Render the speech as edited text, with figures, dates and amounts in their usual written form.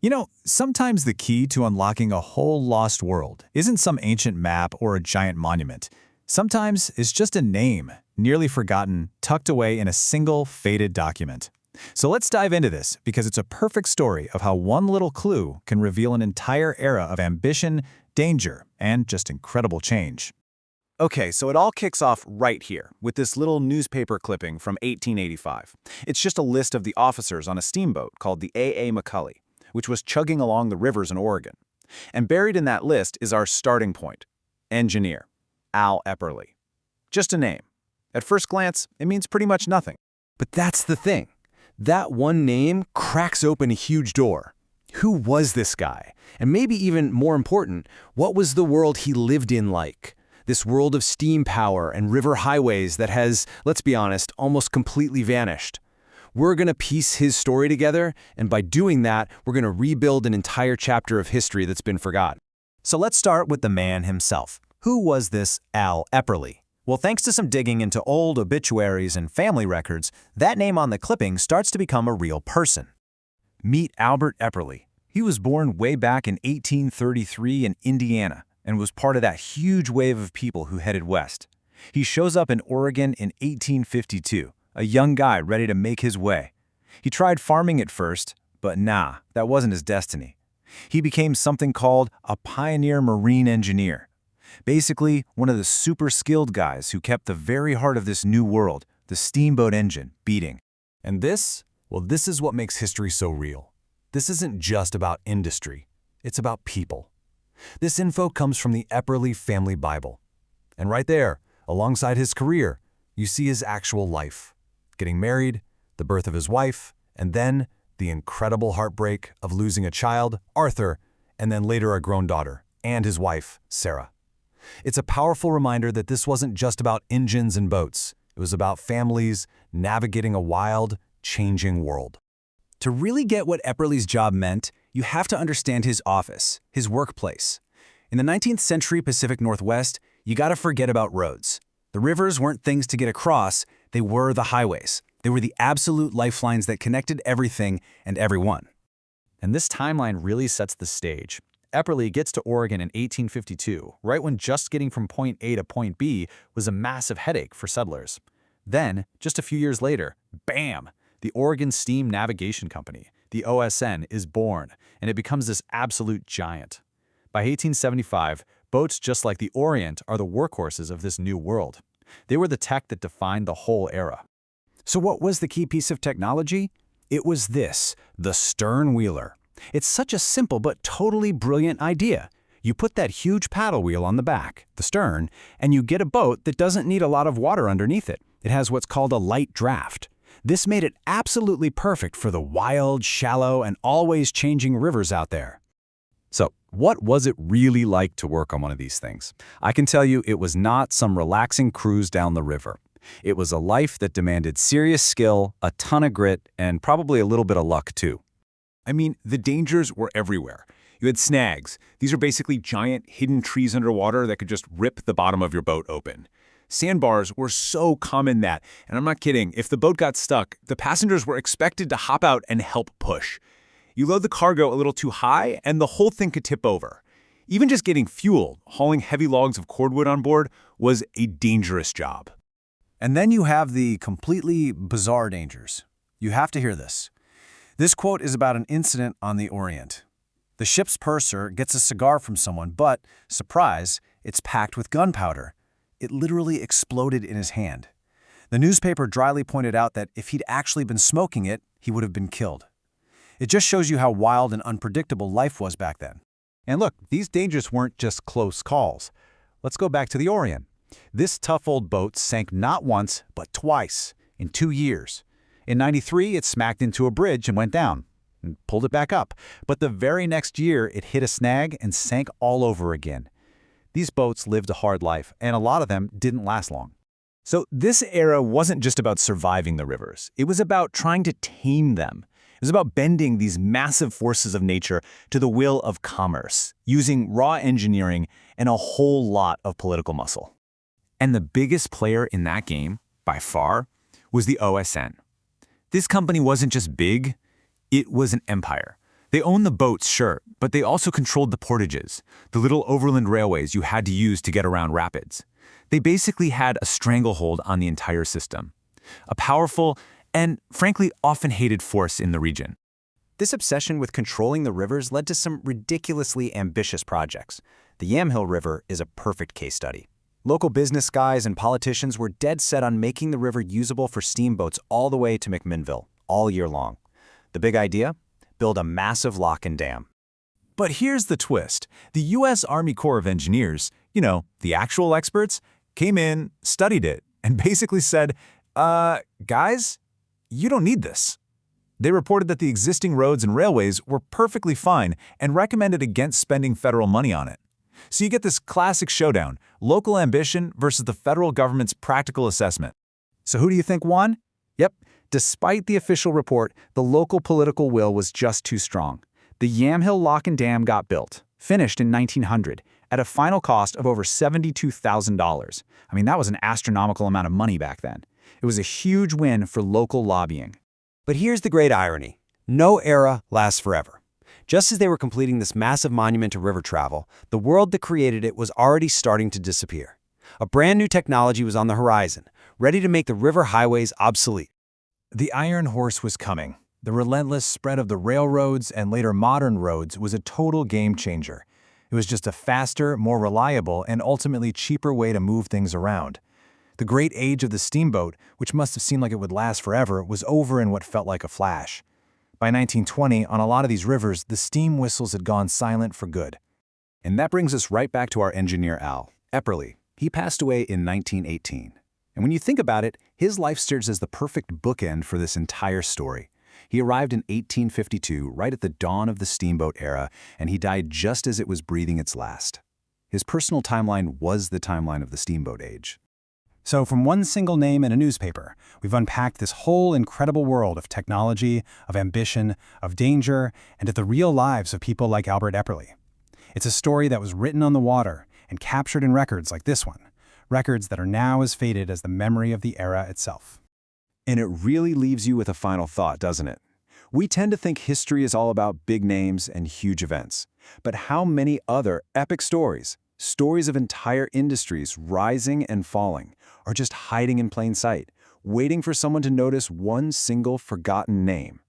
You know, sometimes the key to unlocking a whole lost world isn't some ancient map or a giant monument. Sometimes it's just a name, nearly forgotten, tucked away in a single faded document. So let's dive into this because it's a perfect story of how one little clue can reveal an entire era of ambition, danger, and just incredible change. Okay, so it all kicks off right here with this little newspaper clipping from 1885. It's just a list of the officers on a steamboat called the A.A. McCully, which was chugging along the rivers in Oregon. And buried in that list is our starting point, engineer, Al Epperly. Just a name. At first glance, it means pretty much nothing. But that's the thing. That one name cracks open a huge door. Who was this guy? And maybe even more important, what was the world he lived in like? This world of steam power and river highways that has, let's be honest, almost completely vanished. We're going to piece his story together, and by doing that, we're going to rebuild an entire chapter of history that's been forgotten. So let's start with the man himself. Who was this Al Epperly? Well, thanks to some digging into old obituaries and family records, that name on the clipping starts to become a real person. Meet Albert Epperly. He was born way back in 1833 in Indiana and was part of that huge wave of people who headed west. He shows up in Oregon in 1852, a young guy ready to make his way. He tried farming at first, but nah, that wasn't his destiny. He became something called a pioneer marine engineer. Basically, one of the super skilled guys who kept the very heart of this new world, the steamboat engine, beating. And this is what makes history so real. This isn't just about industry. It's about people. This info comes from the Epperly Family Bible. And right there, alongside his career, you see his actual life. Getting married, the birth of his wife, and then the incredible heartbreak of losing a child, Arthur, and then later a grown daughter, and his wife, Sarah. It's a powerful reminder that this wasn't just about engines and boats. It was about families navigating a wild, changing world. To really get what Epperly's job meant, you have to understand his office, his workplace. In the 19th century Pacific Northwest, you gotta forget about roads. The rivers weren't things to get across, they were the highways. They were the absolute lifelines that connected everything and everyone. And this timeline really sets the stage. Epperly gets to Oregon in 1852, right when just getting from point A to point B was a massive headache for settlers. Then, just a few years later, bam! The Oregon Steam Navigation Company, the OSN, is born, and it becomes this absolute giant. By 1875, boats just like the Orient are the workhorses of this new world. They were the tech that defined the whole era. So what was the key piece of technology? It was this, the stern wheeler. It's such a simple but totally brilliant idea. You put that huge paddle wheel on the back, the stern, and you get a boat that doesn't need a lot of water underneath it. It has what's called a light draft. This made it absolutely perfect for the wild, shallow, and always changing rivers out there. So, what was it really like to work on one of these things? I can tell you it was not some relaxing cruise down the river. It was a life that demanded serious skill, a ton of grit, and probably a little bit of luck too. I mean, the dangers were everywhere. You had snags. These are basically giant hidden trees underwater that could just rip the bottom of your boat open. Sandbars were so common that, and I'm not kidding, if the boat got stuck, the passengers were expected to hop out and help push. You load the cargo a little too high, and the whole thing could tip over. Even just getting fuel, hauling heavy logs of cordwood on board, was a dangerous job. And then you have the completely bizarre dangers. You have to hear this. This quote is about an incident on the Orient. The ship's purser gets a cigar from someone, but, surprise, it's packed with gunpowder. It literally exploded in his hand. The newspaper dryly pointed out that if he'd actually been smoking it, he would have been killed. It just shows you how wild and unpredictable life was back then. And look, these dangers weren't just close calls. Let's go back to the Orient. This tough old boat sank not once, but twice, in 2 years. In '93, it smacked into a bridge and went down, and pulled it back up. But the very next year, it hit a snag and sank all over again. These boats lived a hard life, and a lot of them didn't last long. So this era wasn't just about surviving the rivers. It was about trying to tame them. It was about bending these massive forces of nature to the will of commerce, using raw engineering and a whole lot of political muscle. And the biggest player in that game, by far, was the OSN. This company wasn't just big, it was an empire. They owned the boats, sure, but they also controlled the portages, the little overland railways you had to use to get around rapids. They basically had a stranglehold on the entire system. A powerful and, frankly, often hated force in the region. This obsession with controlling the rivers led to some ridiculously ambitious projects. The Yamhill River is a perfect case study. Local business guys and politicians were dead set on making the river usable for steamboats all the way to McMinnville, all year long. The big idea? Build a massive lock and dam. But here's the twist. The U.S. Army Corps of Engineers, the actual experts, came in, studied it, and basically said, guys, you don't need this. They reported that the existing roads and railways were perfectly fine and recommended against spending federal money on it. So you get this classic showdown, local ambition versus the federal government's practical assessment. So who do you think won? Yep, despite the official report, the local political will was just too strong. The Yamhill Lock and Dam got built, finished in 1900, at a final cost of over $72,000. I mean, that was an astronomical amount of money back then. It was a huge win for local lobbying. But here's the great irony. No era lasts forever. Just as they were completing this massive monument to river travel, the world that created it was already starting to disappear. A brand new technology was on the horizon, ready to make the river highways obsolete. The Iron Horse was coming. The relentless spread of the railroads and later modern roads was a total game changer. It was just a faster, more reliable, and ultimately cheaper way to move things around. The great age of the steamboat, which must have seemed like it would last forever, was over in what felt like a flash. By 1920, on a lot of these rivers, the steam whistles had gone silent for good. And that brings us right back to our engineer Al Epperly. He passed away in 1918. And when you think about it, his life serves as the perfect bookend for this entire story. He arrived in 1852, right at the dawn of the steamboat era, and he died just as it was breathing its last. His personal timeline was the timeline of the steamboat age. So from one single name in a newspaper, we've unpacked this whole incredible world of technology, of ambition, of danger, and of the real lives of people like Albert Epperly. It's a story that was written on the water and captured in records like this one, records that are now as faded as the memory of the era itself. And it really leaves you with a final thought, doesn't it? We tend to think history is all about big names and huge events. But how many other epic stories, stories of entire industries rising and falling, are just hiding in plain sight, waiting for someone to notice one single forgotten name?